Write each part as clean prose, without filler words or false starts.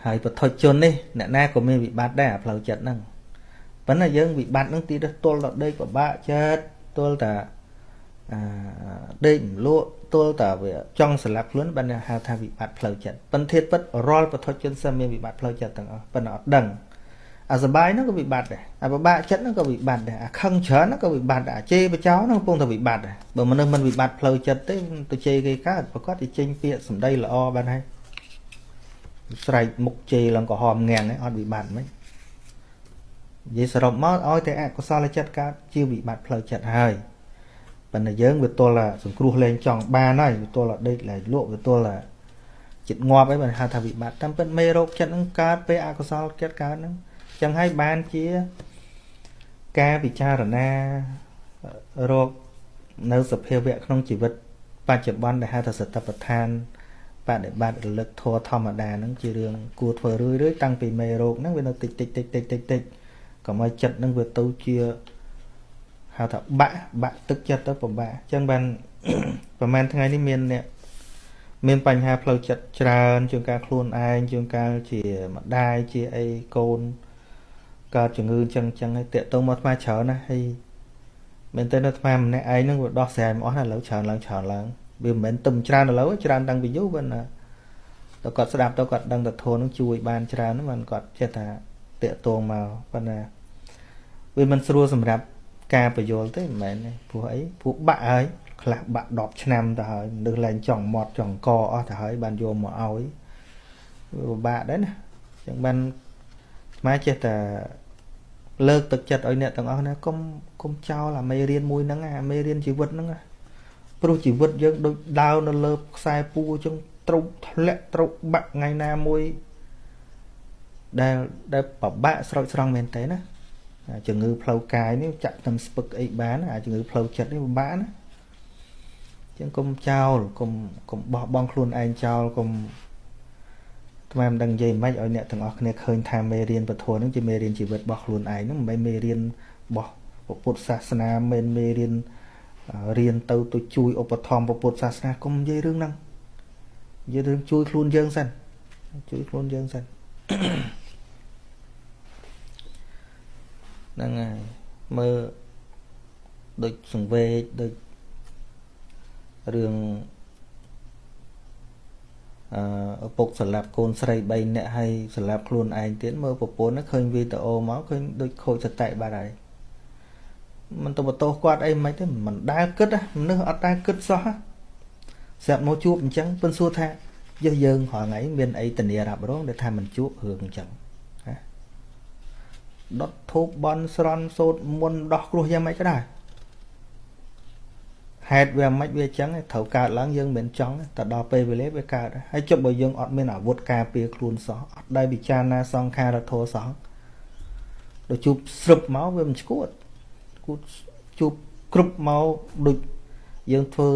ហើយបទជន នេះ អ្នកណាក៏មានវិបត្តិដែរផ្លូវចិត្តហ្នឹងប៉ុន្តែយើងវិបត្តិហ្នឹងទីទៅទល់ដល់ដេកពិបាកចិត្តទល់តែដេកលក់ទល់តែវាចង់ស្លាប់ខ្លួនបានហៅថាវិបត្តិផ្លូវចិត្តប៉ុន្តែពិតរាល់បទជនសិនមានវិបត្តិផ្លូវចិត្តទាំងអស់ប៉ុន្តែអត់ដឹងអាសបាយហ្នឹងក៏វិបត្តិដែរអាពិបាកចិត្តហ្នឹងក៏វិបត្តិដែរអាខឹងច្រើនហ្នឹងក៏វិបត្តិដែរអាជេរបចោហ្នឹងកំពុងតែវិបត្តិដែរបើមនុស្សមិនវិបត្តិផ្លូវចិត្តទេទៅជេរគេកើតប្រកាសតែចេញពាក្យសម្ដីល្អបានហើយស្រែកមុខជេរឡើងក៏ហមងាំងហ្នឹងអត់វិបត្តិមិននិយាយសរុបមកឲ្យតែអកុសលចិត្តកើតជាវិបត្តិផ្លូវចិត្តហើយប៉ុន្តែយើងវាទល់តែសង្គ្រោះលែងចង់បានហើយវាទល់តែដេកលែងលក់វាទល់តែចិត្តងាប់អីបានហៅថាវិបត្តិតាមពិតមេរោគចិត្តហ្នឹងកើតពេលអកុសលចិត្តកើតហ្នឹងចឹងហើយបានជាការពិចារណារកនៅសភាវៈក្នុងជីវិតបច្ចុប្បន្នដែលហៅថាសតិប្បដ្ឋានបដិបត្តិរលឹកធម៌ធម្មតាហ្នឹងជារឿងគួរធ្វើរឿយៗតាំងពីមេរោគហ្នឹងវានៅតិចកុំឲ្យចិត្តហ្នឹងវាទៅជាហៅថាបាក់ទឹកចិត្តទៅពិបាកអញ្ចឹងបានប្រហែលថ្ងៃនេះមានអ្នកមានបញ្ហាផ្លូវចិត្តច្រើនជាងការខ្លួនឯងជាងការជាម្ដាយជាអីកូនកើតជំងឺអញ្ចឹងហើយតាក់ទងមកអាត្មាច្រើនណាស់ហើយមែនតើអាត្មាម្នាក់ឯងហ្នឹងវាដោះស្រាយមិនអស់ណាឥឡូវច្រើនឡើងវាមិនមែនទឹមច្រើនឥឡូវច្រើនតាំងពីយូរប៉ុន្តែតើគាត់ស្ដាប់ទៅគាត់ដឹងតែធននឹងជួយបានច្រើនហ្នឹងមិនគាត់ចេះថាតាក់ទងមកប៉ុន្តែវាមិនស្រួលសម្រាប់ការបញ្យល់ទេមិនមែនទេព្រោះអីព្រោះបាក់ហើយខ្លះបាក់10ឆ្នាំទៅហើយមនុស្សឡើងចង់មាត់ចង់កអស់ទៅហើយបានយកមកឲ្យវាពិបាកដែរណាអញ្ចឹងបានស្មាចេះតែលើកទឹកចិត្តឲ្យអ្នកទាំងអស់គ្នាកុំចោលអាមេរៀនមួយហ្នឹងអាមេរៀនជីវិតហ្នឹងព្រោះជីវិតយើងដូចដើរនៅលើខ្សែពួរអញ្ចឹងត្រូវធ្លាក់ត្រូវបាក់ថ្ងៃណាមួយដែលពិបាកស្រោចស្រង់មែនទេណាជំងឺផ្លូវកាយនេះចាក់តាមស្ពឹកអីបានអាជំងឺផ្លូវចិត្តនេះពិបាកណាអញ្ចឹងកុំចោលកុំបោះបង់ខ្លួនឯងចោលកុំថ្មមិនដឹងនិយាយមិនឲ្យអ្នកទាំងអស់គ្នាឃើញថាមេរៀនពធហ្នឹងជាមេរៀនជីវិតរបស់ខ្លួនឯងហ្នឹងមិនមែនមេរៀនរបស់ពុទ្ធសាសនាមិនមេរៀនរៀនទៅជួយឧបត្ថម្ភពុទ្ធសាសនាកុំនិយាយរឿងហ្នឹងនិយាយរឿងជួយខ្លួនយើងសិនហ្នឹងហើយមើលដូចសង្វេគដូចរឿងឪពុកសម្លាប់កូនស្រី3នាក់ហើយសម្លាប់ខ្លួនឯងទៀតមើលប្រពន្ធឃើញវីដេអូមកឃើញដូចខូចសតិបាត់ហើយមិនទៅបន្ទោសគាត់អីមិនទេមិនដែលគិតមនុស្សអត់ដែលគិតសោះស្រាប់មកជួបអញ្ចឹងពឹងសួរថាយើងរាល់ថ្ងៃមានអីធានារ៉ាប់រងដែលថាមិនជួបរឿងអញ្ចឹងដុតធូបបន់ស្រន់សូត្រមុនដោះគ្រោះយ៉ាងម៉េចក៏ដែរហេតុវាមិនវាអញ្ចឹងត្រូវកើតឡើងយើងមិនចង់តែដល់ពេលវេលាវាកើតហើយចុះបើយើងអត់មានអាវុធការពារខ្លួនសោះអត់ដែលពិចារណាសង្ខារធម៌សោះដល់ជួបស្រុបមកវាមិនឈួតជួបគ្រប់មកដូចយើងធ្វើ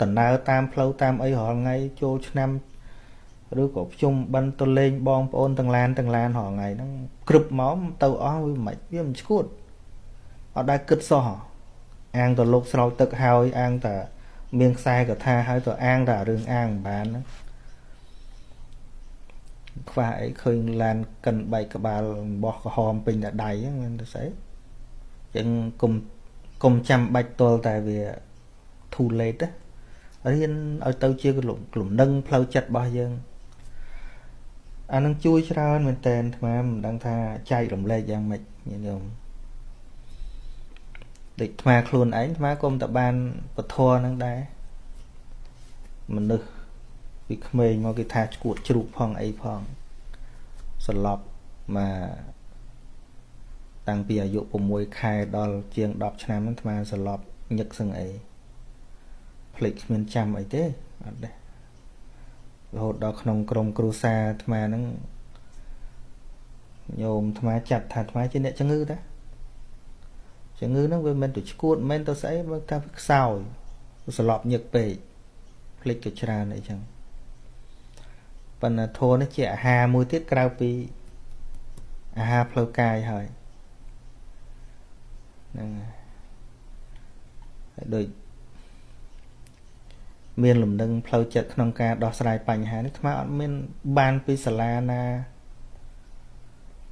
ដំណើរតាមផ្លូវតាមអីរាល់ថ្ងៃចូលឆ្នាំឬក៏ភ្ជុំបិណ្ឌទៅលេងបងប្អូនទាំងឡានរាល់ថ្ងៃហ្នឹងគ្រប់មកទៅអស់វាមិនឈួតអត់ដែលគិតសោះអាងទៅលោកស្រោចទឹកហើយអាងតែមានខ្សែកថាហើយទៅអាងតែរឿងអាងមិនបានហ្នឹងខ្វះអីឃើញឡានកិនបែកក្បាលរបស់ក្រហមពេញតែដៃហ្នឹងមិនទៅស្អីចឹងកុំចាំបាច់ទល់តែវា too late រៀនឲ្យទៅជាលំនឹងផ្លូវចិត្តរបស់យើងអានឹងជួយច្រើនមែនតើអាត្មាមិនដឹងថាចែករំលែកយ៉ាងម៉េចញាតិញោមដូចអាត្មាខ្លួនឯងអាត្មាក៏មិនតបានពធហ្នឹងដែរមនុស្សពីក្មេងមកគេថាឈួតជ្រូកផងអីផងសន្លប់មកតាំងពីអាយុ6ខែដល់ជាង10ឆ្នាំហ្នឹងអាត្មាសន្លប់ញឹកសឹងអីភ្លេចគ្មានចាំអីទេអត់ទេរហូតដល់ក្នុងក្រុមគ្រួសារអាត្មាហ្នឹងញោមអាត្មាចាត់ថាអាត្មាជាអ្នកជំងឺតាជំងឺហ្នឹងវាមិនទៅឈួតមិនទៅស្អីបើថាខ្សោយសន្លប់ញឹកពេកភ្លេចក៏ច្រើនអីចឹងប៉ុន្តែធម៌នេះជាអាហារមួយទៀតក្រៅពីអាហារផ្លូវកាយហើយហ្នឹងហើយដូច មានលំនឹងផ្លូវចិត្តក្នុងការដោះស្រាយបញ្ហានេះថ្មអត់មានបានពីសាលាណា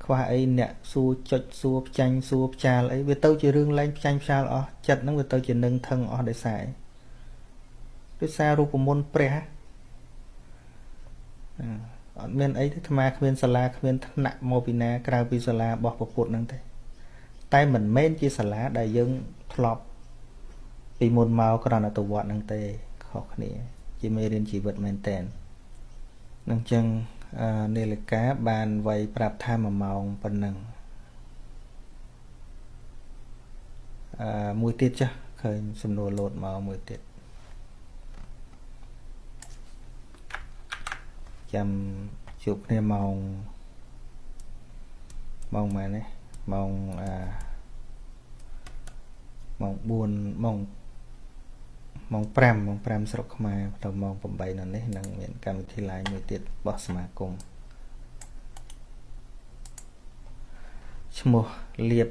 ខ្វះអីអ្នកសួរចុចសួរផ្ចាញ់សួរផ្ចាលអីវាទៅជារឿងលែងផ្ចាញ់ផ្ចាលអស់ចិត្តហ្នឹងវាទៅជានឹងថឹងអស់ដោយសាររូបមន្តព្រះអត់មានអីទេអាត្មាគ្មានសាលាគ្មានថ្នាក់មកពីណាក្រៅពីសាលារបស់ពុទ្ធហ្នឹងទេតែមិនមែនជាសាលាដែលយើងធ្លាប់ពីមុនមកគ្រាន់តែទៅវត្តហ្នឹងទេខុសគ្នាជាមេរៀនជីវិតមែនតើនឹងចឹងនាឡិកាបានវ័យប្រាប់ថា1ម៉ោងប៉ុណ្ណឹងមួយទៀតចាស់ឃើញសំណួរលោតមកមួយទៀតចាំជួបគ្នាម៉ោងម៉ោងនេះម៉ោងម៉ោង4ម៉ោង5ស្រុកខ្មែរទៅម៉ោង8នៅនេះនឹងមានកម្មវិធី live មួយទៀតរបស់សមាគមឈ្មោះលៀប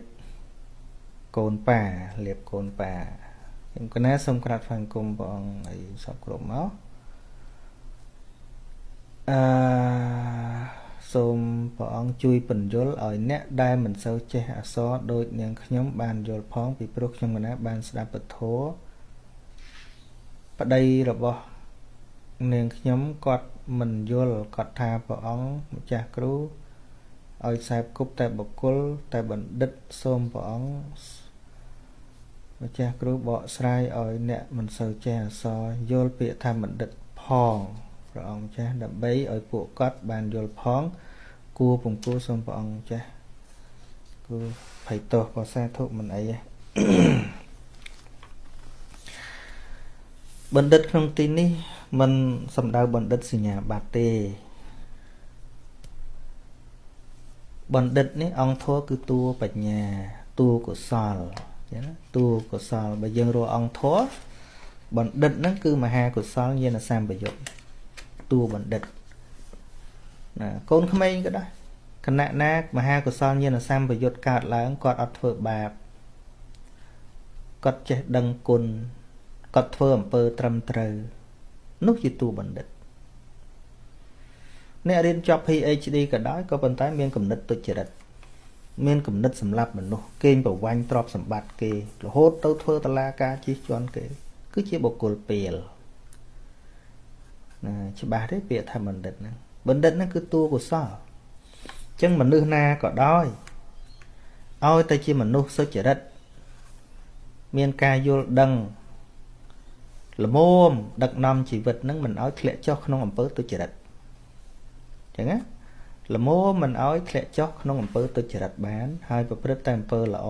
កូនប៉ាខ្ញុំកណាសូមក្រាបថ្វាយបង្គំព្រះអង្គឲ្យសពគ្រប់មកសូមព្រះអង្គជួយពន្យល់ឲ្យអ្នកដែលមិនសូវចេះអក្សរដូចនាងខ្ញុំបានយល់ផងពីព្រោះខ្ញុំកណាបានស្ដាប់ពធប្តីរបស់នាងខ្ញុំគាត់មិនយល់គាត់ថាព្រះអង្គម្ចាស់គ្រូឲ្យខ្សែគប់តែបុគ្គលតែបណ្ឌិតសូមព្រះអង្គម្ចាស់គ្រូបកស្រាយឲ្យអ្នកមិនសូវចេះអក្សរយល់ពាក្យថាបណ្ឌិតផងព្រះអង្គម្ចាស់ដើម្បីឲ្យពួកគាត់បានយល់ផងគួរពងគួរសូមព្រះអង្គម្ចាស់គួរភ័យទោសក៏សាធុមិនអីទេបណ្ឌិតក្នុងទីនេះមិនសំដៅបណ្ឌិតសញ្ញាបត្រទេបណ្ឌិតនេះអង្គធម៌គឺតួបញ្ញាតួកុសលចឹងណាតួកុសលបើយើងរកអង្គធម៌បណ្ឌិតហ្នឹងគឺមហាកុសលញាណសម្បយុទ្ធតួបណ្ឌិតណាកូនក្មេងក៏ដែរគណៈណាមហាកុសលញាណសម្បយុទ្ធកើតឡើងគាត់អត់ធ្វើបាបគាត់ចេះដឹងគុណគាត់ធ្វើអំពើត្រឹមត្រូវនោះជាតួបណ្ឌិតអ្នករៀនចប់ PhD ក៏ដោយក៏ប៉ុន្តែមានគំនិតទុច្ចរិតមានគំនិតសម្លាប់មនុស្សកេងប្រវ័ញ្ចទ្រព្យសម្បត្តិគេរហូតទៅធ្វើតឡាការជិះជាន់គេគឺជាបុគ្គលពេលណាច្បាស់ទេពាក្យថាបណ្ឌិតហ្នឹងគឺតួកុសលអញ្ចឹងមនុស្សណាក៏ដោយឲ្យតែជាមនុស្សសុចរិតមានការយល់ដឹងល្មមដឹកនាំជីវិតនឹងមិនឲ្យធ្លាក់ចុះក្នុងអំពើទុច្ចរិតអញ្ចឹងណាល្មមមិនឲ្យធ្លាក់ចុះក្នុងអំពើទុច្ចរិតបានហើយប្រព្រឹត្តតែអំពើល្អ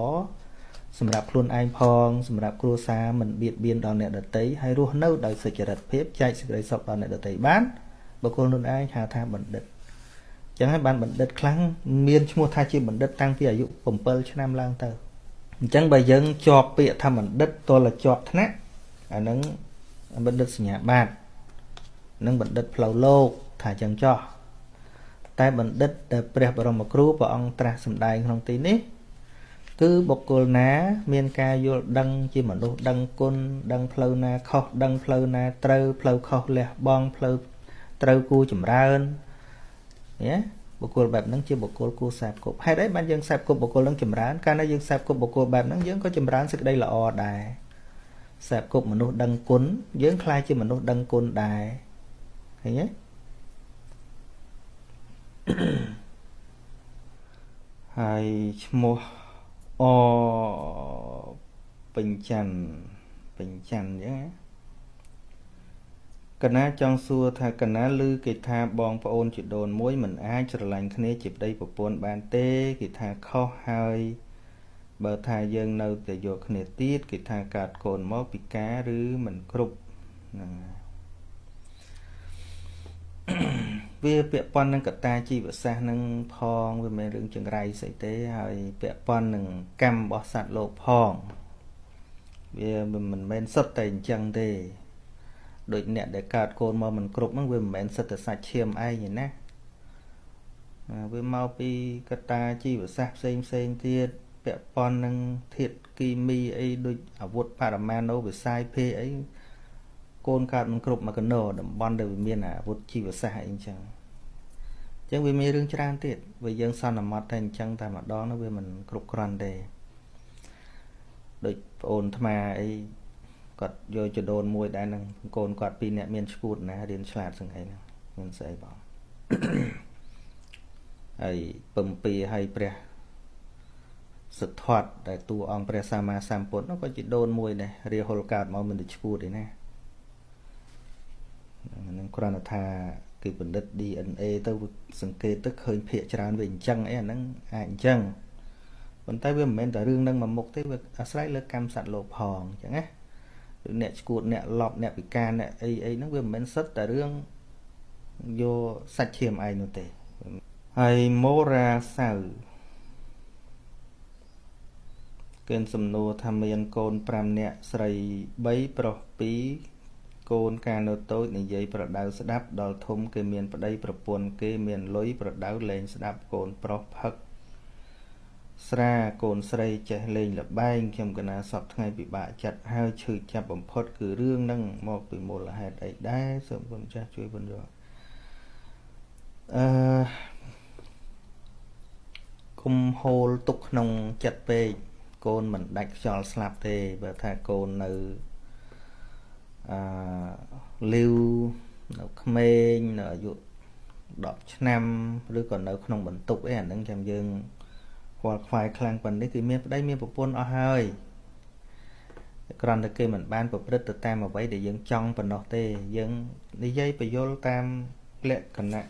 សម្រាប់ខ្លួនឯងផងសម្រាប់គ្រួសារមិនបៀតបៀនដល់អ្នកដទៃហើយរស់នៅដោយសុចរិតភាពចែកសេចក្តីសុខដល់អ្នកដទៃបានបុគ្គលនោះឯងហៅថាបណ្ឌិតអញ្ចឹងហើយបានបណ្ឌិតខ្លាំងមានឈ្មោះថាជាបណ្ឌិតតាំងពីអាយុ7ឆ្នាំឡើងទៅអញ្ចឹងបើយើងជាប់ពាក្យថាបណ្ឌិតតលជាប់ថ្នាក់អានឹងបណ្ឌិតសញ្ញាបត្រនិងបណ្ឌិតផ្លូវលោកថាអញ្ចឹងចោះតែបណ្ឌិតដែលព្រះបរមគ្រូព្រះអង្គត្រាស់សម្ដែងក្នុងទីនេះគឺបុគ្គលណាមានការយល់ដឹងជាមនុស្សដឹងគុណដឹងផ្លូវណាខុសដឹងផ្លូវណាត្រូវផ្លូវខុសលះបង់ផ្លូវត្រូវគួរចម្រើនណាបុគ្គលបែបហ្នឹងជាបុគ្គលគួរខ្សែគប់ហេតុអីបានយើងខ្សែគប់បុគ្គលហ្នឹងចម្រើនកាលណាយើងខ្សែគប់បុគ្គលបែបហ្នឹងយើងក៏ចម្រើនសេចក្តីល្អដែរខ្សែគប់មនុស្សដឹងគុណយើងខ្លាចជាមនុស្សដឹងគុណដែរឃើញទេហើយឈ្មោះអពេញច័ន្ទអញ្ចឹងណាកណាចង់សួរថាកណាឮគេថាបងប្អូនជីដូនមួយមិនអាចស្រឡាញ់គ្នាជាប្តីប្រពន្ធបានទេគេថាខុសហើយបើថាយើងនៅតែយកគ្នាទៀតគេថាកើតកូនមកពិការឬមិនគ្រប់ហ្នឹងវាពាក់ព័ន្ធនឹងកត្តាជីវសាស្ត្រនឹងផងវាមិនមែនរឿងចង្រៃស្អីទេហើយពាក់ព័ន្ធនឹងកម្មរបស់សត្វលោកផងវាមិនមែនសុទ្ធតែអញ្ចឹងទេដូចអ្នកដែលកើតកូនមកមិនគ្រប់ហ្នឹងវាមិនមែនសិតតែសាច់ឈាមឯងទេណាវាមកពីកត្តាជីវសាស្ត្រផ្សេងទៀតពាក់ព័ន្ធនឹងធាតុគីមីអីដូចអាវុធបរមាណូវិសាយភេអី côn cát mình cục mà cái nổ đầm bòn để miền à vụt chi vào xa anh chẳng vì mấy rừng tràn tiệt vì dân sao nằm mặt thành chẳng tại mặt đó nó vì mình cục còn để đôi ôn tham ấy cọt vô cho đồn mùi đá năng côn cọt pin nè miền scoot nè điền slạt sang ấy nè mình sẽ bảo ấy bầm pi hay pre sự thoát để tu ông pre sama sampot nó có chỉ đồn mùi này ria hol card mà mình được scoot đấy nè nên còn là tha cái vấn đề DNA tôiสังเกตtức hơi phệ tràn về chân ấy nó ảnh chân còn tay với mình tại rương nâng mà một cái việc slide lên cam sạt lột hòn chẳng á nè cuộn nè lọp nè bị can nè ấy nó với mình sất tại rương vô sạch chiêm ai nó tệ hay mô ra sao kênh sầm nô tham miên côn pram nè sầy bấy pro pí côn can nô tối này dây pro đào đáp đào thum cái miền pro đây pro pôn cái miền lối pro đào lên đáp côn pro phật xa cồn srei chạy lên là bay trong cái nào sọt ngay bị bạ chặt hai chữ chặt bấm phốt cứ rương nâng một từ một là hai đấy đá sớm con cha chuối bên rồi cùng hồ tục nông chặt về cồn mình đặt cho slap thế và thà cồn từ lưu nó khmer nó dụ đọt năm rồi cònនៅក្នុងបន្ទុកឯអានឹងចាំយើងគាត់ខ្វាយខ្លាំងប៉ុណ្នេះគឺមានប្តីមានប្រពន្ធអស់ហើយគ្រាន់តែគេមិនបានប្រព្រឹត្តទៅតាមអ្វីដែលយើងចង់ប៉ុណ្ណោះទេយើងនិយាយបញ្យលតាមលក្ខណៈ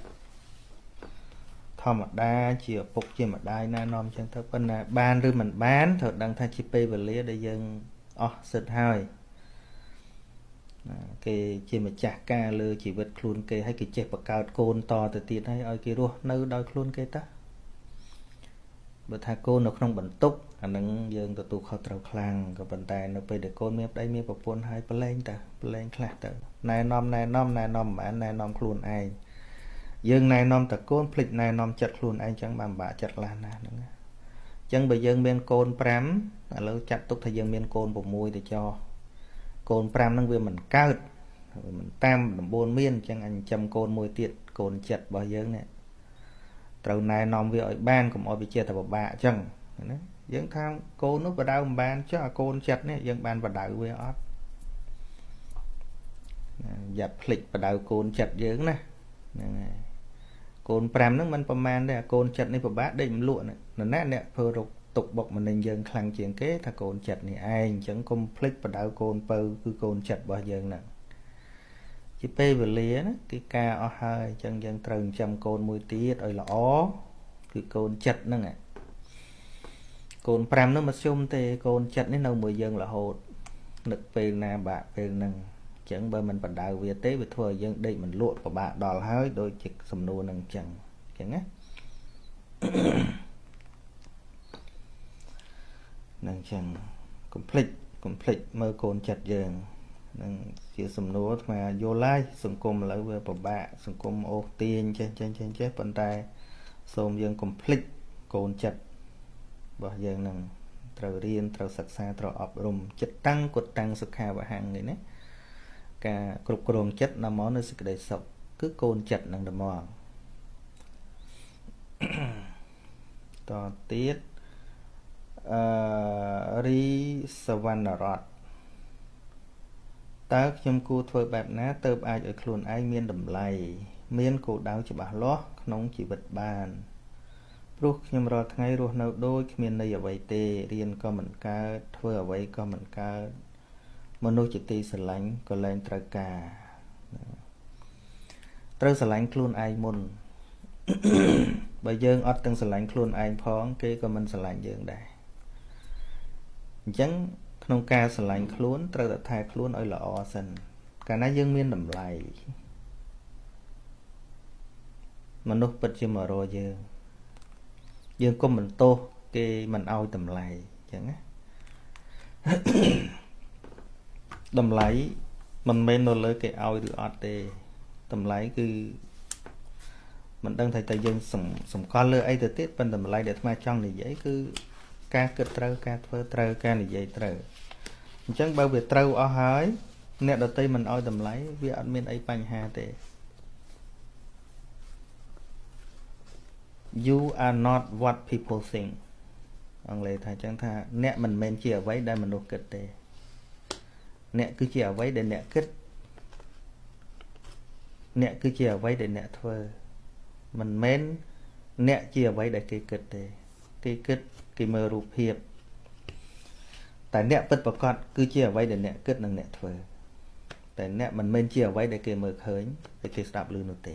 ធម្មតាជាឪពុកជាម្ដាយណែនាំចឹងទៅប៉ុន្តែបានឬមិនបានត្រូវដឹងថាជាពេលវេលាដែលយើងអស់សិទ្ធហើយគេជាម្ចាស់ការលើជីវិតខ្លួនគេហើយគេចេះបង្កើតកូនតទៅទៀតហើយឲ្យគេរស់នៅដោយខ្លួនគេតាបើថាកូននៅក្នុងបន្ទុកអានឹងយើងទទួលខុសត្រូវខ្លាំងក៏ប៉ុន្តែនៅពេលដែលកូនមានប្តីមានប្រពន្ធហើយប្រឡែងខ្លះទៅណែនាំមិនបានណែនាំខ្លួនឯងយើងណែនាំតែកូនភ្លេចណែនាំចិត្តខ្លួនឯងចឹងបានបាក់ចិត្តខ្លះណាស់ហ្នឹងអញ្ចឹងបើយើងមានកូន5ឥឡូវចាត់ទុកថាយើងមានកូន6ទៅចោកូន5ហ្នឹងវាមិនកើតមិនតាម9មានអញ្ចឹងអញចាំកូនមួយទៀតកូនចិត្តរបស់យើងនេះត្រូវណែនាំវាឲ្យបានកុំឲ្យវាជាតែពិបាកអញ្ចឹងណាយើងថាកូននោះបដៅមិនបានចុះអាកូនចិត្តនេះយើងបានបដៅវាអត់យ៉ាប់ភ្លេចបដៅកូនចិត្តយើងណាហ្នឹងហើយកូន5ហ្នឹងមិនប្រមាណទេអាកូនចិត្តនេះពិបាកដេកមិនលក់ណាអ្នកធ្វើរកទុកបុកម្នេញយើងខ្លាំងជាងគេថាកូនចិត្តនេះឯងអញ្ចឹងកុំភ្លេចបដៅកូនពៅគឺកូនចិត្តរបស់យើងហ្នឹងជាពេលវេលាណាគឺការអស់ហើយអញ្ចឹងយើងត្រូវចាំកូនមួយទៀតឲ្យល្អគឺកូនចិត្តហ្នឹងកូន5ហ្នឹងមិនជុំទេកូនចិត្តនេះនៅមួយយើងរហូតនឹកពេលណាបាក់ពេលហ្នឹងអញ្ចឹងបើមិនបដៅវាទេវាធ្វើឲ្យយើងដេកមិនលក់ពិបាកដល់ហើយដូចជាសំណួរហ្នឹងអញ្ចឹងណានឹងចឹងកុំភ្លេចមើលកូនចិត្តយើងនឹងជាសំណួរអាត្មាយល់ហើយសង្គមឥឡូវវាពិបាកសង្គមអូសទាញចេះប៉ុន្តែសូមយើងកុំភ្លេចកូនចិត្តរបស់យើងនឹងត្រូវរៀនត្រូវសិក្សាត្រូវអប់រំចិត្តតាំងគុតតាំងសុខាវហង្សនេះណាការគ្រប់គ្រងចិត្តនាំមកនៅសេចក្តីសុខគឺកូនចិត្តនឹងតែមកតទៀតរីសវណ្ណរតតើខ្ញុំគួរធ្វើបែបណាទើបអាចឲ្យខ្លួនឯងមានតម្លៃមានគោលដៅច្បាស់លាស់ក្នុងជីវិតបានព្រោះខ្ញុំរាល់ថ្ងៃរស់នៅដូចគ្មានន័យអ្វីទេរៀនក៏មិនកើតធ្វើអ្វីក៏មិនកើតមនុស្សជាទីស្រឡាញ់ក៏លែងត្រូវការត្រូវស្រឡាញ់ខ្លួនឯងមុនបើយើងអត់ទាំងស្រឡាញ់ខ្លួនឯងផងគេក៏មិនស្រឡាញ់យើងដែរអញ្ចឹងក្នុងការស្រឡាញ់ខ្លួនត្រូវតែថែខ្លួនឲ្យល្អសិនកាលណាយើងមានតម្លៃមនុស្សពិតជាមករកយើងកុំបន្ទោសគេមិនឲ្យតម្លៃអញ្ចឹងណាតម្លៃមិនមែននៅលើគេឲ្យឬអត់ទេតម្លៃគឺមិនដឹងថាតែយើងសម្គាល់លើអីទៅទៀតប៉ុន្តែតម្លៃដែលអាត្មាចង់និយាយគឺការគិតត្រូវការធ្វើត្រូវការនិយាយត្រូវអញ្ចឹងបើវាត្រូវអស់ហើយ អ្នកដតីមិនឲ្យតម្លៃវាអត់មានអីបញ្ហាទេ you are not what people think អង់គ្លេសថាចឹងថាអ្នកមិនមែនជាអ្វីដែលមនុស្សគិតទេអ្នកគឺជាអ្វីដែលអ្នកគិតអ្នកគឺជាអ្វីដែលអ្នកធ្វើមិនមែនអ្នកជាអ្វីដែលគេគិតទេគេគិតគេមើលរូបភាពតែអ្នកពិតប្រាកដគឺជាអ្វីដែលអ្នកគិតនិងអ្នកធ្វើតែអ្នកមិនមែនជាអ្វីដែលគេមើលឃើញតែគេស្ដាប់ឮនោះទេ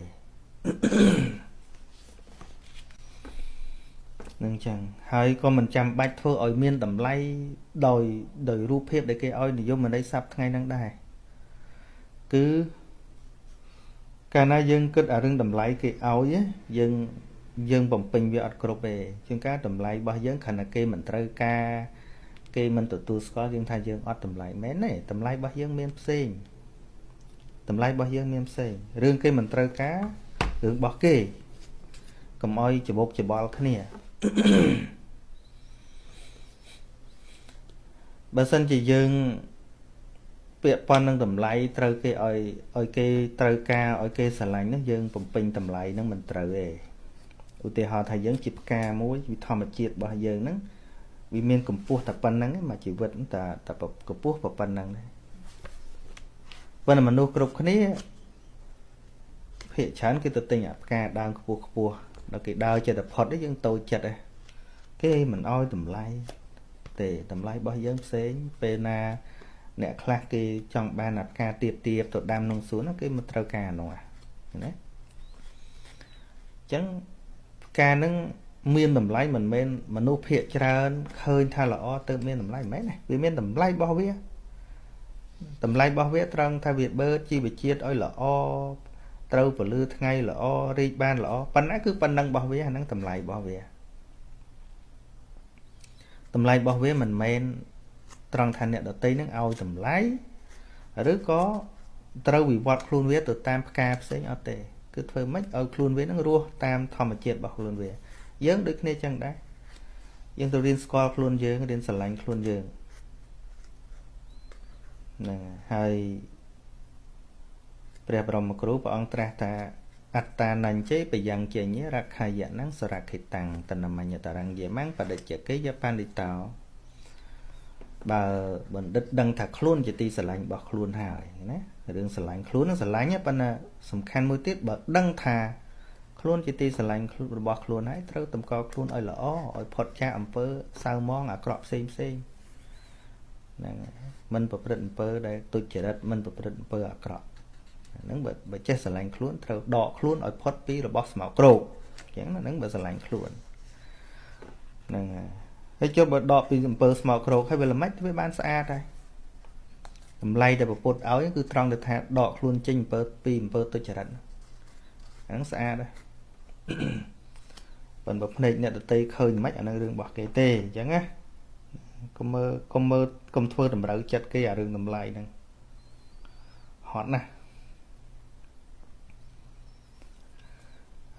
នឹងចឹងហើយក៏មិនចាំបាច់ធ្វើឲ្យមានតម្លៃដោយរូបភាពដែលគេឲ្យនិយមន័យស័ព្ទថ្ងៃហ្នឹងដែរគឺកាលណាយើងគិតអារឿងតម្លៃគេឲ្យយើងបំពេញវាអត់គ្រប់ទេជាងការតម្លៃរបស់យើងគ្រាន់តែគេមិនត្រូវការគេមិនទទួលស្គាល់យើងថាយើងអត់តម្លៃមែនទេតម្លៃរបស់យើងមានផ្សេងតម្លៃរបស់យើងមានផ្សេងរឿងគេមិនត្រូវការរឿងរបស់គេកុំឲ្យច្បុកច្បល់គ្នាបើសិនជាយើងពាក្យប៉ុននឹងតម្លៃត្រូវគេឲ្យគេត្រូវការឲ្យគេស្រឡាញ់នោះយើងបំពេញតម្លៃនឹងមិនត្រូវទេឧទាហរណ៍ថាយើងជាផ្កាមួយវិធម្មជាតិរបស់យើងហ្នឹងវាមានកម្ពស់តែប៉ុណ្្នឹងមកជីវិតតែកម្ពស់ប៉ុណ្្នឹងទេប៉ុន្តែមនុស្សគ្រប់គ្នាភាគច្រើនគេទៅទិញអាផ្កាដើមខ្ពស់ខ្ពស់ដល់គេដើរចិត្តផុតយើងតូចចិត្តទេគេមិនអោយតម្លៃទេតម្លៃរបស់យើងផ្សេងពេលណាអ្នកខ្លះគេចង់បានអាផ្កាទៀបទៅដាំក្នុងសួនគេមិនត្រូវការនោះណាអញ្ចឹងផ្កានឹងមានតម្លៃមិនមែនមនុស្សភាគច្រើនឃើញថាល្អទៅមានតម្លៃមិនមែនទេវាមានតម្លៃរបស់វាតម្លៃរបស់វាត្រង់ថាវាបឺតជីវជាតិឲ្យល្អត្រូវពលឺថ្ងៃល្អរីកបានល្អប៉ុណ្ណាគឺប៉ុណ្ណឹងរបស់វាហ្នឹងតម្លៃរបស់វាតម្លៃរបស់វាមិនមែនត្រង់ថាអ្នកដតីនឹងឲ្យតម្លៃឬក៏ត្រូវវិវត្តខ្លួនវាទៅតាមផ្កាផ្សេងអត់ទេគឺធ្វើម៉េចឲ្យខ្លួនវានឹងរស់តាមធម្មជាតិរបស់ខ្លួនវាយើងដូចគ្នាចឹងដែរយើងទៅរៀនស្គាល់ខ្លួនយើងរៀនស្រឡាញ់ខ្លួនយើងហ្នឹងហើយព្រះបរមគ្រូព្រះអង្គត្រាស់ថាអត្តានញ្ចេបយ៉ាងចេញរក្ខយៈនឹងសរខិតាំងតនមញ្ញតរង្យមੰបដិជ្ជកេយបណ្ឌិតោបើបណ្ឌិតដឹងថាខ្លួនជាទីស្រឡាញ់របស់ខ្លួនហើយណារឿងស្រឡាញ់ខ្លួននឹងស្រឡាញ់ប៉ុន្តែសំខាន់មួយទៀតបើដឹងថាខ្លួនជាទីស្រឡាញ់របស់ខ្លួនហើយត្រូវតម្កល់ខ្លួនឲ្យល្អឲ្យផុតចាកអំពើសៅមងអាក្រក់ផ្សេងហ្នឹងមិនប្រព្រឹត្តអំពើដែលទុច្ចរិតមិនប្រព្រឹត្តអំពើអាក្រក់ហ្នឹងបើចេះស្រឡាញ់ខ្លួនត្រូវដកខ្លួនឲ្យផុតពីរបស់ស្មោកគ្រោកអញ្ចឹងហ្នឹងបើស្រឡាញ់ខ្លួនហ្នឹងហើយចុះបើដកពីអំពើស្មោកគ្រោកហើយវាល្មិចវាបានស្អាតហើយតម្លៃដែលប្រពុតឲ្យគឺត្រង់ទៅថាដកខ្លួនចេញអំពើពីអំពើទុច្ចរិតហ្នឹងស្អាតហើយប៉ុន្តែភ្នែកអ្នកដតីឃើញមិនអានឹងរឿងរបស់គេទេអញ្ចឹងណាកុំធ្វើតម្រូវចិត្តគេអារឿងតម្លៃហ្នឹងហត់ណាស់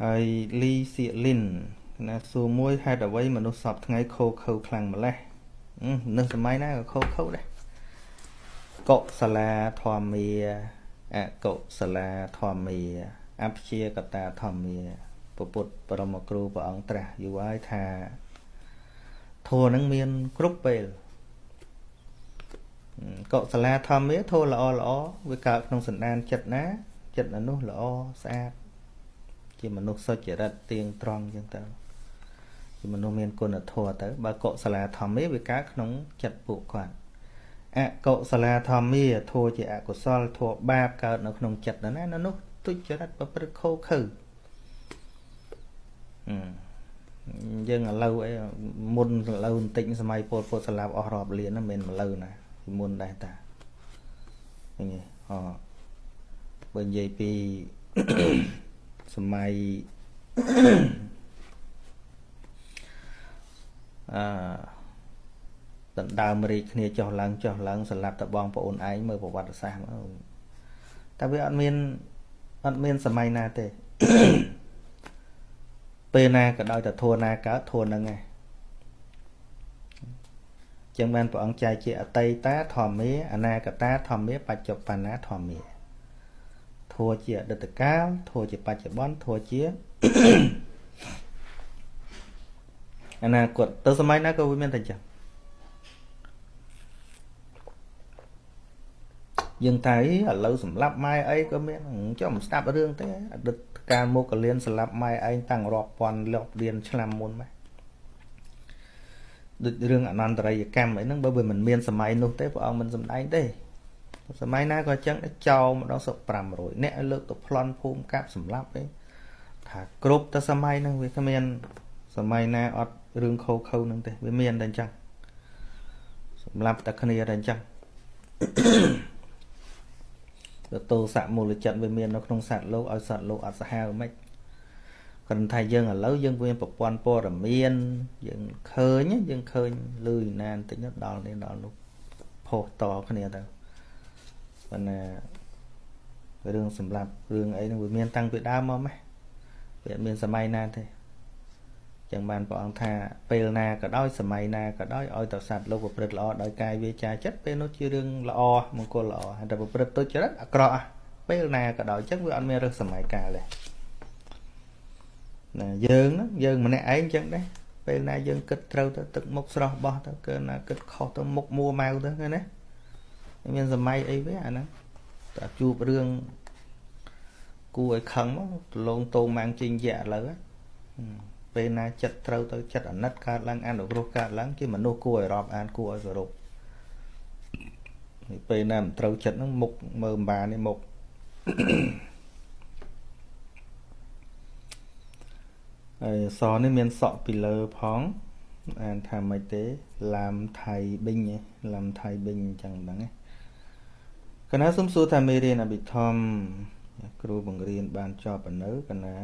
ហើយលីសៀលីនណាសួរមួយហេតុអ្វីមនុស្សសពថ្ងៃខូខើខ្លាំងម្លេះនៅសម័យណាក៏ខូខើដែរកុសលាធម្មាអកុសលាធម្មាអព្យាកតាធម្មាពុទ្ធបរមគ្រូព្រះអង្គត្រាស់យូរហើយថាធម៌នឹងមានគ្រប់ពេលកុសលាធម្មាធម៌ល្អវាកើតក្នុងសន្តានចិត្តណាចិត្តនោះល្អស្អាតជាមនុស្សសុចរិតទៀងត្រង់ចឹងទៅជាមនុស្សមានគុណធម៌ទៅបើកុសលាធម្មាវាកើតក្នុងចិត្តពួកគាត់អកុសលាធម្មាធម៌ជាអកុសលធម៌បាបកើតនៅក្នុងចិត្តណានោះទុច្ចរិតប្រព្រឹត្តខុសខើយើងឥឡូវអីមុនឥឡូវបន្តិចសម័យពលពតស្លាប់អស់រាប់លានណាមិនមែនឥឡូវណាពីមុនដែរតាឃើញទេបើនិយាយពីសម័យដណ្ដើមរីកគ្នាចុះឡើងសម្រាប់តែបងប្អូនឯងមើលប្រវត្តិសាស្ត្រតែវាអត់មានសម័យណាទេពេលណាក៏ដោយតែធัวណាកើតធัวហ្នឹងឯង ចឹងបានព្រះអង្គចែកជាអតីតាធម្មាអនាគតាធម្មាបច្ចុប្បន្នាធម្មាធัวជាអតីតកាលធัวជាបច្ចុប្បន្នធัวជាអនាគតទៅសម័យណាក៏វាមានតែចឹងយើងតែឥឡូវសម្លាប់ម៉ែអីក៏មានចុះមិនស្ដាប់រឿងទេអតីតកាលមកកលៀនសម្លាប់ម៉ែឯងតាំងរាប់ពាន់លាប់រៀនឆ្នាំមុនម៉េចដូចរឿងអនន្តរិយកម្មអីហ្នឹងបើវាមិនមានសម័យនោះទេព្រះអង្គមិនសម្ដែងទេសម័យណាក៏ចឹងចោលម្ដងសុខ500អ្នកឲ្យលើកទៅប្លន់ភូមិកាប់សម្លាប់ទេថាគ្រប់តែសម័យហ្នឹងវាគ្មានសម័យណាអត់រឿងខុសខើហ្នឹងទេវាមានតែអញ្ចឹងសម្លាប់តែគ្នាតែអញ្ចឹងទោសៈមូលចិត្តវាមាននៅក្នុងសត្វលោកឲ្យសត្វលោកអត់សាហាវមិនគ្រាន់តែយើងឥឡូវយើងមានប្រព័ន្ធព័ត៌មានយើងឃើញលឺណានតិចទៅដល់នេះដល់នោះផុសតគ្នាទៅប៉ុន្តែរឿងសម្រាប់រឿងអីហ្នឹងវាមានតាំងពីដើមមកម៉េះវាមានសម័យណាទេចឹងបានព្រះអង្គថាពេលណាក៏ដោយសម័យណាក៏ដោយឲ្យតែសត្វលោកប្រព្រឹត្តល្អដោយកាយវាចាចិត្តពេលនោះជារឿងល្អមង្គលល្អហើយតែប្រព្រឹត្តទុច្ចរិតអាក្រក់ពេលណាក៏ដោយចឹងវាអត់មានរើសសម័យកាលទេណាយើងម្នាក់ឯងចឹងដែរពេលណាយើងគិតត្រូវទៅទឹកមុខស្រស់បោះទៅកើណាគិតខុសទៅមុខមួម៉ៅទៅឃើញណាមានសម័យអីវាអាហ្នឹងតែជួបរឿងគួរឲ្យខឹងមកលងតោម៉ាំងជីងយ៉ាឥឡូវពេលណាចិត្តត្រូវទៅចិត្តអាណិតកើតឡើងអនុគ្រោះកើតឡើងជាមនុស្សគួរឲ្យរាប់អានគួរឲ្យគោរពពេលណាមិនត្រូវចិត្តហ្នឹងមុខមើលម្បានេះមុខហើយសនេះមានសក់ពីលើផងអានថាម៉េចទេឡាមថៃប៊ីងឡាមថៃប៊ីងអញ្ចឹងហ្នឹងកណាសុំសួរថាមេរៀនអភិធម្មគ្រូបង្រៀនបានចប់ប៉ុណ្ណឹងកណា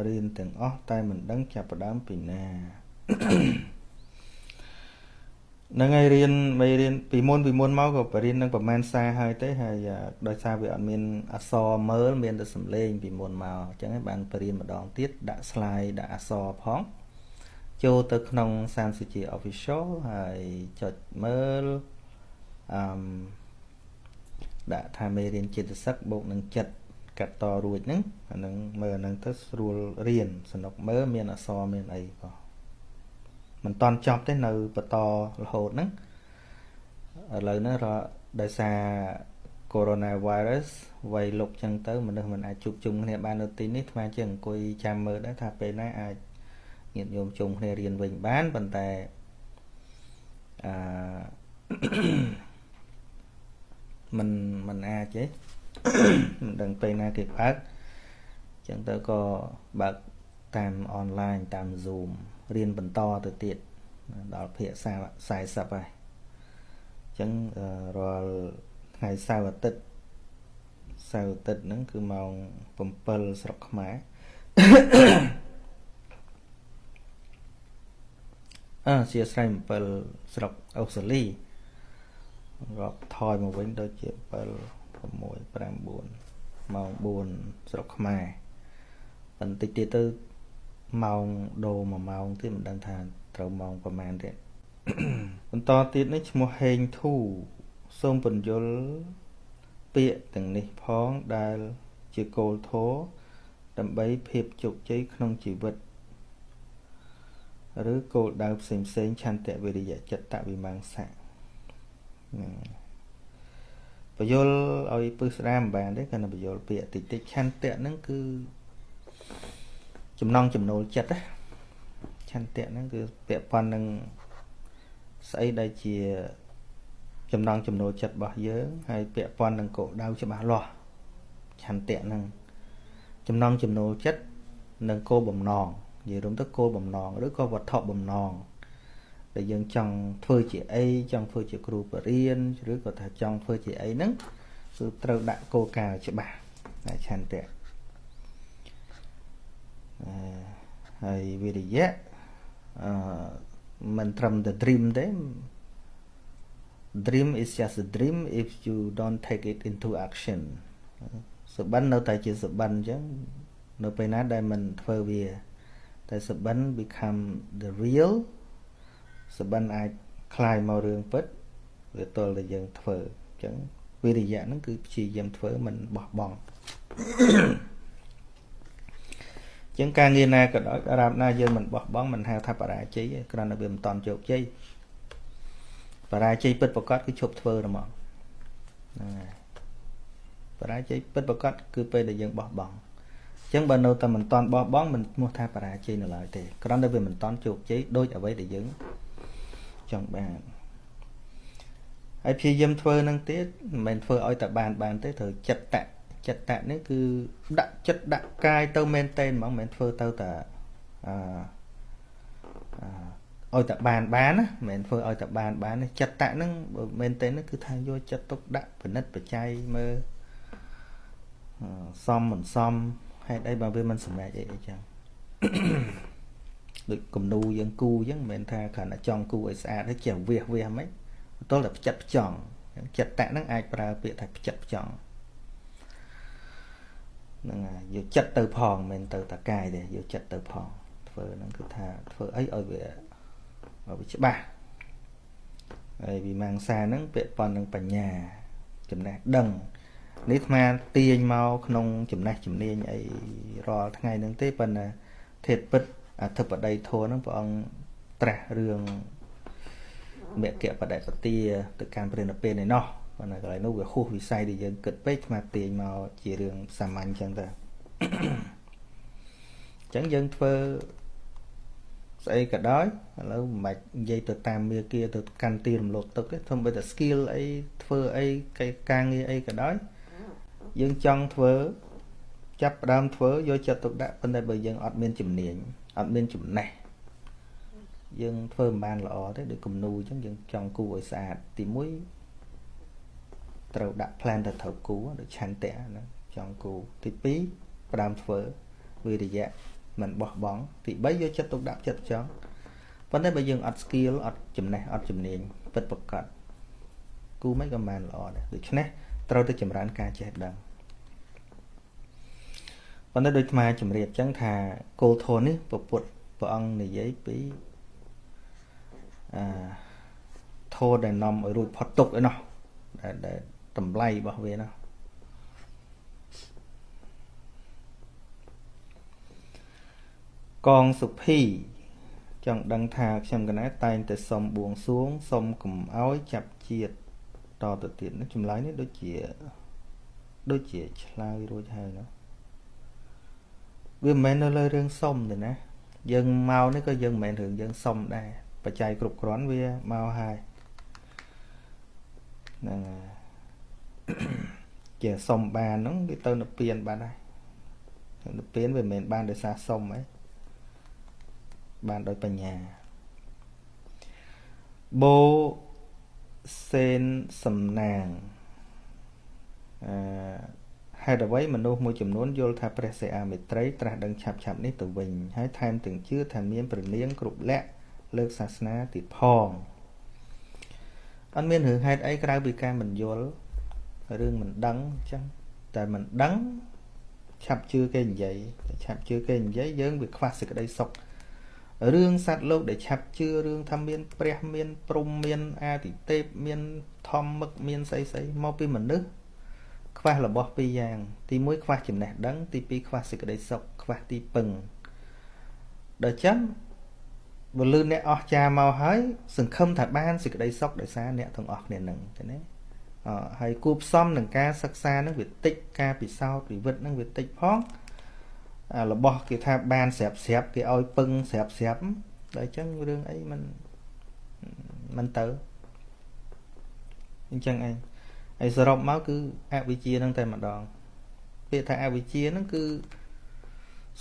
រៀនទាំងអស់តែមិនដឹងចាប់ផ្ដើមពីណាហ្នឹងហើយរៀនមេរៀនពីមុនមកក៏បរៀននឹងប្រហែលសារហើយទេហើយដោយសារវាអត់មានអក្សរមើលមានតែសំឡេងពីមុនមកអញ្ចឹងហើយបានបរៀនម្ដងទៀតដាក់ slide ដាក់អក្សរផងចូលទៅក្នុងសានសុជា official ហើយចុចមើលដាក់ថាមេរៀនចិត្តសឹកបូកនឹងចិត្តកាត់តរួចហ្នឹងអាហ្នឹងមើលអាហ្នឹងទៅស្រួលរៀនសនុកមើលមានអក្សរមានអីក៏មិនតន់ចប់ទេនៅបន្តរហូតហ្នឹងឥឡូវហ្នឹងដោយសារ coronavirus វាយលុកចឹងទៅមនុស្សមិនអាចជួបជុំគ្នាបាននៅទីនេះថ្មជាអង្គុយចាំមើលដែរថាពេលណាអាចញាតិញោមជុំគ្នារៀនវិញបានប៉ុន្តែមិនអាចទេមិនដឹងពេលណាគេបើកចឹងទៅក៏បើកតាមអនឡាញតាម Zoom រៀនបន្តទៅទៀតដល់ភាគ40ហើយចឹងរាល់ថ្ងៃសៅរ៍អាទិត្យហ្នឹងគឺម៉ោង7ស្រុកខ្មែរជាស្រ័យ7ស្រុកអូស្ត្រាលីរាប់ថយមកវិញដូចជា7 6 5 4ម៉ោង4ស្រុកខ្មែរបន្តិចទៀតទៅម៉ោងដូរ1ម៉ោងទៀតមិនដឹងថាត្រូវម៉ោងប្រហែលទៀតបន្តទៀតនេះឈ្មោះហេងធូសូមពន្យល់ពាក្យទាំងនេះផងដែលជាគោលធម៌ដើម្បីភាពជោគជ័យក្នុងជីវិតឬគោលដៅផ្សេងឆន្ទៈវិរិយៈចិត្តវិមង្សៈបញ្យល់ឲ្យពឹសស្ដាមមិនបានទេគាត់បញ្យល់ពាក្យតិចឆន្ទៈហ្នឹងគឺចំណង់ចំណូលចិត្តណាឆន្ទៈហ្នឹងគឺពាក់ព័ន្ធនឹងស្អីដែលជាចំណង់ចំណូលចិត្តរបស់យើងហើយពាក់ព័ន្ធនឹងគោលដៅច្បាស់លាស់ឆន្ទៈហ្នឹងចំណង់ចំណូលចិត្តនិងគោលបំណងនិយាយរួមទៅគោលបំណងឬក៏វត្ថុបំណងដែលយើងចង់ធ្វើជាអីចង់ធ្វើជាគ្រូបរិញ្ញាឬក៏ថាចង់ធ្វើជាអីហ្នឹងគឺត្រូវដាក់គោលការណ៍ច្បាស់ឆន្ទៈហើយវិរិយៈមិនត្រឹមតែ dream ទេ dream is just a dream if you don't take it into action សបិននៅតែជាសបិនអញ្ចឹងនៅពេលណាដែលមិនធ្វើវាតែសបិន become the real សបិនអាច คลายมาเรื่องปิดหรือตัวเลยยังเถอจังวิริยะนั่นคือชียมเถอมันบอบองจังการเงินนาก็ได้อาราบนาเยอะมันบอบองมันหาทับปราชีกระนั้นเบี่ยมตอนโจกชีปราชีปิดประกอบคือชบเถอนะมั้งปราชีปิดประกอบคือไปเลยยังบอบองจังบันเอาแต่มันตอนบอบองมันมัวทับปราชีนั่นแหละแต่กระนั้นเบี่ยมมันตอนโจกชีโดยเอาไว้เลยยังจังบ้านไอ้พี่ยมเถื่อนั่งเตี้ยมันเถื่อเอาแต่บานเตี้ยเถื่อจัดแตะนี่คือดักจัดดักกายเติมเมนเทนมันเถื่อเติมแต่เอาแต่bán á mình phơiเอาแต่bán nàyจัดแตะนั่งเมนเทนนั่นคือทางโยจัดตุกดักเป็นนัดเป็นใจเมื่อซ่อมเหมือนซ่อมให้ได้บางเรื่องมันสมัยvậyจังđược cùng nu dân cu dân mình tha khả năng chọn cu ở xa thấy chèo việc mấy tôi là chặt chọn chặt tạ năng ai ra việc thật chặt chọn dù chặt từ phòng mình từ tạ cài để dù chặt từ phòng phở nó cứ tha phở ấy ở vị trí ba vì mang xa nó việc còn đang phải nhà chấm này đằng nít mà tiền mau không chấm này chấm này ấy rồi ngày nâng tết phần là thiệt bứt thực ở đây thôi nó bọn trả rường mẹ kẹo và đại phật tia từ can bên bên này nó còn là cái nó về khu vì sai thì dân cực bếch mà tiền màu chỉ đường sàm anh chẳng ta chẳng dân phơ xây cả đói lâu mạch dây từ tam mía kia từ can tiền lột tức ấy không bây giờ skill ấy phơ ấy cái càng như ấy cả đói dân trong phơ chấp đam phơ vô cho tục đã bên đây bây giờ admin chìm niệm admin chìm này dân phơm ban lọ đấy để cùng nuôi chứ dân trong cu ở xa thì muối trâu đặt plan thật thầu cú được chăn tẻ trong cu thì pí đam phở vì để dạ mình bỏ bóng thì bấy vô chất tục đạp chất chó vấn đề bây giờ ad skill ad chìm này ad chìm niệm vật bậc cận cu mấy cái màn lọ đấy được chứ nè trâu tới chìm rán ca chết đằng vấn đề đôi mà chìm riệp chẳng thà cô thôn ấy bột vợ ông này giấy bí thô để nằm ở rồi phật tục ấy nó để tầm lay bảo vệ nó con sụp phi chẳng đăng thà trong cái nát tay từ sông buông xuống sông cùng áo chập chiết to từ tiền nó chùm lái nó đôi chĩa lai rồi hay nó vì mình nó lơi rương sông rồi nè dân mau nó có dân mẹ thường dân sông đây và chạy cục rón với mau hai nè chè sông bà nó cái tơ nó piền bà này nó piền về miền ban để xa sông ấy ban đôi bà nhà bố sen sầm nàng hai đầu ấy mình nuôi môi trường nón vô tháp presea mệt trái tra đằng chạp nít từ bình hãy tham từng chưa tham miên bền liếng cục lẹเลิกศาสนาติดพองอันเมียนหือให้ไอ้กระบิการมันโยลเรื่องมันดังจังแต่มันดังฉับชื่อเก่งใหญ่ฉับชื่อเก่งใหญ่เยอะviệc khoa sự đây sọcเรื่องสัตว์โลกđểฉับชื่อเรื่องทำเมียนเปรียเมียนปรุงเมียนอาติเตปเมียนทอมมึกเมียนใสมอปีเหมือนนึกkhoa là bỏปีอย่างตีมุ้ยkhoaจิ๋มแหนดังตีปีkhoa sự đây sọc khoaตีปึงเดี๋ยวchấmบนลื่นเนี่ยออกจามาให้สึ่งคำถัดบ้านสึกได้ซอกได้ซาเนี่ยต้องออกเนี่ยหนึ่งแต่นี้ให้กูซ่อมหนึ่งการศึกษานั่งวิติการปิดเศร้าปิดวิทนั่งวิติพ้องเราบอกกี่ท่าบ้านเสียบกี่อ้อยปึงเสียบได้จังเรื่องấyมันเต๋อจังไอ้สรุปmáu cứ a vị chiaนั่งแต่มาดองเปียท่าa vị chiaนั่นคือ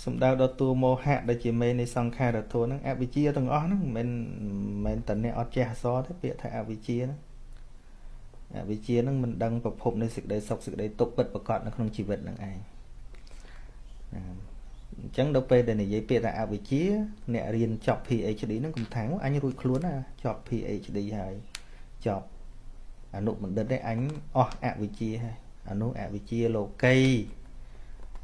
สมดาวดตัวโมหะได้จีเมในสังขารดตัวนั้นอวิจีต้องอ้อนั่นมันแต่เนี่ยอเจฮซอที่เปียถ่ายอวิจีนะอวิจีนั่นมันดังประพบในสิ่งใดสกสิ่งใดตกเปิดประกอบในขนมชีวิตนั่นเองจังเราไปแต่ในยัยเปียถ่ายอวิจีเนี่ยเรียนจบ PhD นั่นคุณถามว่าอันนี้รู้คล้วนอ่ะจบ PhD ให้จบอนุมันเดินได้อันอ๋ออวิจีให้อนุอวิจีโลกี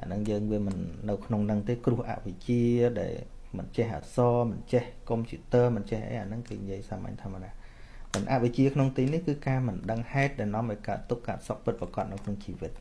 năng dân về mình đâu không năng tới kêu ạ vị chia để mình che hạt so mình che computer mình che năng kinh vậy sao mình tham gia អវិជ្ជាក្នុងទីនេះគឺការមិនដឹងហេតុដែលនាំឲ្យកើតទុក្ខកើតសោកពិតប្រាកដនៅក្នុងជីវិត